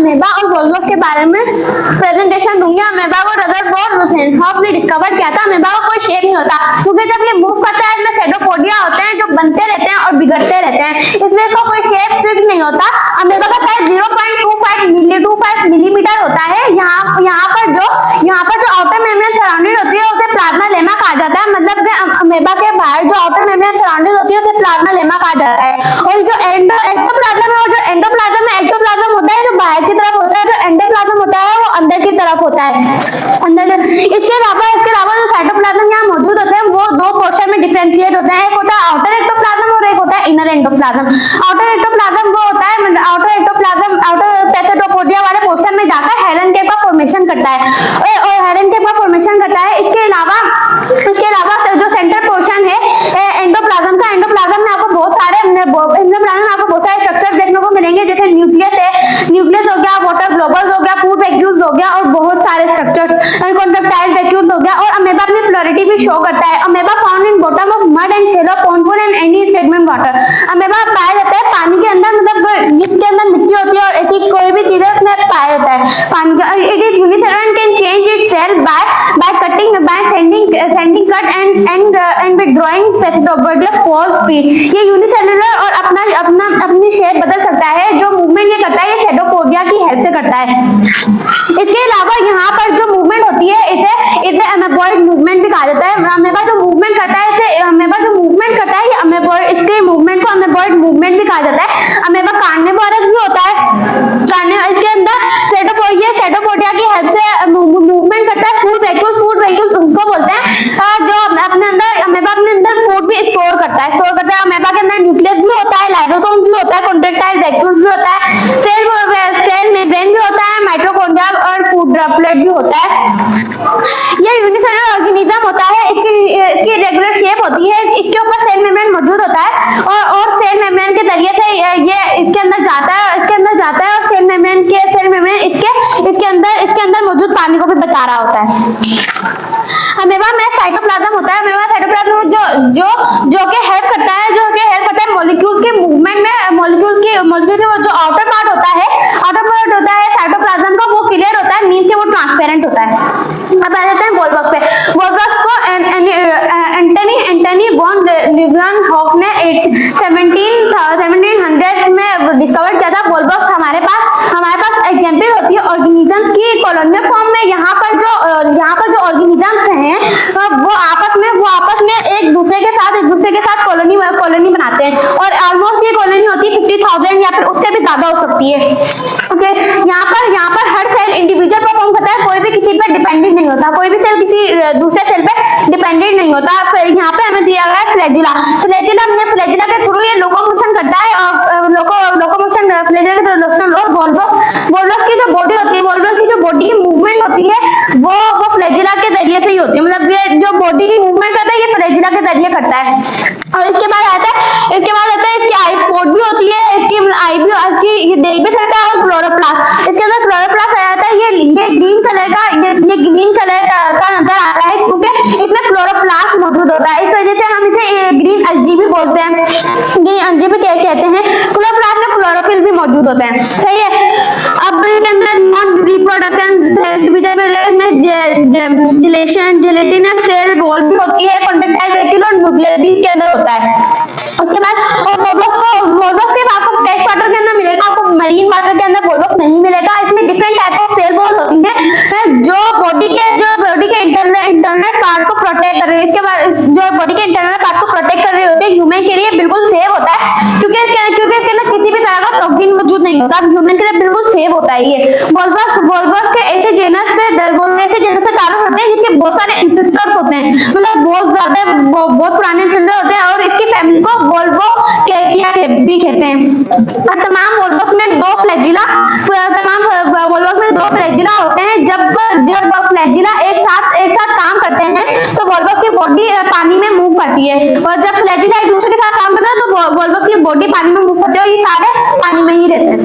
Amoeba और वोल्वस के बारे में प्रेजेंटेशन दूंगी। अमेबा को रदरफोर्ड रूसेनहॉफ ने डिस्कवर किया था। अमेबा का कोई शेप नहीं होता, क्योंकि जब ये मूव करता है इसमें सेडोपोडिया होते हैं जो बनते रहते हैं और बिगड़ते रहते हैं, इसलिए इसका कोई शेप फिक्स नहीं होता। अमेबा का साइज 0.25 मिलीमीटर होता है। यहाँ पर जो आउटर मेम्ब्रेन सराउंडेड होती है उसे प्लाज्मा लेमा कहा जाता है। मतलब कि अमेबा के बाहर जो आउटर मेम्ब्रेन सराउंडेड होती है उसे प्लाज्मा लेमा कहा जाता है। और जो एक्टोप्लाज्म है, और जो एंडोप्लाज्म है, एक्टोप्लाज्म होता है जो बाहर की तरफ होता है, जो एंडोप्लाज्म होता है वो अंदर की तरफ होता है। इसके अलावा जो साइटोप्लाज्म यहाँ मौजूद होते हैं वो दो पोर्शन में डिफरेंशिएट होते हैं। एक होता है आउटर एक्टोप्लाज्म और एक होता है इनर एंडोप्लाज्म। आउटर एक्टोप्लाज्म वो होता है आउटर सेडोपोडिया वाले पोर्शन में जाकर हेलन टेप का फॉर्मेशन करता है और हेलन टेप का फॉर्मेशन करता है। इसके अलावा जो सेंटर पोर्शन है एंडोप्लाज्म में आपको बहुत सारे स्ट्रक्चर देखने को मिलेंगे, जैसे न्यूक्लियस हो गया, वाटर ग्लोबल्स हो गया, फूड वैक्यूल्स हो गया और बहुत सारे स्ट्रक्चर्स, कॉन्ट्रैक्टाइल वैक्यूल्स हो गया। और अमेबा अपनी फ्लोरिटी भी शो करता है। Amoeba found in bottom of mud and shallow pond and any stagnant water. Amoeba पाया जाता है पानी के अंदर, मतलब जिसके अंदर मिट्टी होती है और ऐसी कोई भी चीज है उसमें पाया जाता है पानी का। It is unicellular and can change its cell by sending cut and withdrawing pseudopodia false speed. ये यूनिसेलुलर और अपनी शेप बदल सकता है। जो मूवमेंट ये करता है ये सेडोपोडिया की हेल्प से करता है। इसके अलावा यहाँ पर जो मूवमेंट होती है इसे अमेबॉइड मूवमेंट भी कहा जाता है। अमेबा जो मूवमेंट करता है ये अमेबॉइड, इसके मूवमेंट को अमेबॉइड मूवमेंट भी कहा जाता है। अमेबा कार्निवोरस भी होता है। इसके अंदर सेडोपोडिया की हेल्प से मूवमेंट करता है। फूड वैक्यूल्स उसको बोलते हैं जो अमेबा अपने अंदर फूड भी स्टोर करता है। अमेबा के अंदर न्यूक्लियस भी होता है, लाइसोसोम भी होता है, कॉन्ट्रैक्टाइल वैक्यूल्स भी होता है, सेल मेम्ब्रेन भी होता है, माइटोकॉन्ड्रिया और फूड ड्रॉपलेट भी होता है। ये यूनिसेलुलर ऑर्गेनिज्म होता है। इसकी रेगुलर शेप होती है। इसके ऊपर सेल मेम्ब्रेन मौजूद होता है और सेल मेम्ब्रेन के जरिए से ये इसके अंदर जाता है और सेल मेम्ब्रेन इसके अंदर मौजूद पानी को भी बचा रहा होता है। अमेबा में साइटोप्लाज्म होता है। अमेबा साइटोप्लाज्म जो कि हेल्प करता है मॉलिक्यूल्स के मूवमेंट में। मॉलिक्यूल के जो आउटर पार्ट होता है साइटोप्लाज्म का, वो क्लियर होता है, मींस कि वो ट्रांसपेरेंट होता है। अब आ जाते हैं वोल्वस पे। वोल्वस को एंटनी वॉन लीeuwenhoek ने 1700 में डिस्कवर किया था। वोल्वस हमारे पास एग्जांपल होती है ऑर्गेनिजम्स की कॉलोनियल फॉर्म में। यहाँ पर जो ऑर्गेनिजम्स हैं वो आपस में एक दूसरे के साथ कॉलोनी बनाते हैं और ऑलमोस्ट ये कॉलोनी होती है 50,000 या फिर उससे भी ज्यादा हो सकती है। ओके, यहाँ पर हर सेल इंडिविजुअल परफॉर्म करता है, कोई भी किसी पर डिपेंडेंट नहीं होता, कोई भी सेल किसी दूसरे सेल पे डिपेंडेंट नहीं होता। फिर यहाँ पे हमें दिया गया है फ्लैजिला के थ्रू ये लोकोमोशन करता है और लोकोमोशन फ्लैजिला के थ्रू। और वोल्वस की जो बॉडी होती है, वोल्वस की जो बॉडी की मूवमेंट होती है वो फ्लैजिला के जरिए से ही होती है। मतलब ये जो बॉडी की मूवमेंट करता है ये फ्लैजिला के जरिए करता है। और इसके बाद आता है इसकी आई पोर्ट भी होती है, इसकी आई भी ये देख भी सकता है। और क्लोरोप्लास्ट, इसके अंदर क्लोरोप्लास्ट आ जाता है। ये ग्रीन कलर का नजर आ रहा है क्योंकि इसमें क्लोरोप्लास्ट मौजूद होता है। इस वजह से हम इसे ग्रीन अलजी भी बोलते हैं, ग्रीन अलजी भी कहते हैं। क्लोरोप्लास्ट में क्लोरोफिल भी मौजूद होते हैं। सही है। अब इसके अंदर non reproduction gelatinous cell wall भी होती है, कॉन्ट्रैक्टाइल वैक्यूल और न्यूक्लियस भी इसके अंदर होता है। उसके बाद वोल्वस सिर्फ आपको फ्रेश वाटर के अंदर मिलेगा, आपको मरीन वाटर के अंदर वोल्वस नहीं मिलेगा। इसमें different type of cell wall होती है जो बॉडी के इंटरनल पार्ट को प्रोटेक्ट कर रही है। इसके बाद जो बॉडी के इंटरनल पार्ट को प्रोटेक्ट कर रही होती है, ह्यूमन के लिए बिल्कुल सेफ होता है क्योंकि इसके अंदर किसी भी तरह का टॉक्सिन मौजूद नहीं होता। ह्यूमन के लिए बिल्कुल सेफ होता है ये। वोल्वस के ऐसे जेनस से ताल्लुक होते हैं जिसके बहुत सारे इंसेस्टर्स होते हैं, मतलब बहुत पुराने इंसेस्टर होते हैं और इसकी फैमिली को वोल्वोकेटिया भी कहते हैं। और तमाम वोल्वस में दो फ्लैजिला होते हैं। जब फ्लैजिला एक साथ काम करते हैं तो वोल्वस की बॉडी पानी में मूव करती है, और जब फ्लैजिला एक दूसरे के साथ काम करते हैं तो वोल्वस की बॉडी पानी में मूव करती है और ये सारे पानी में ही रहते हैं।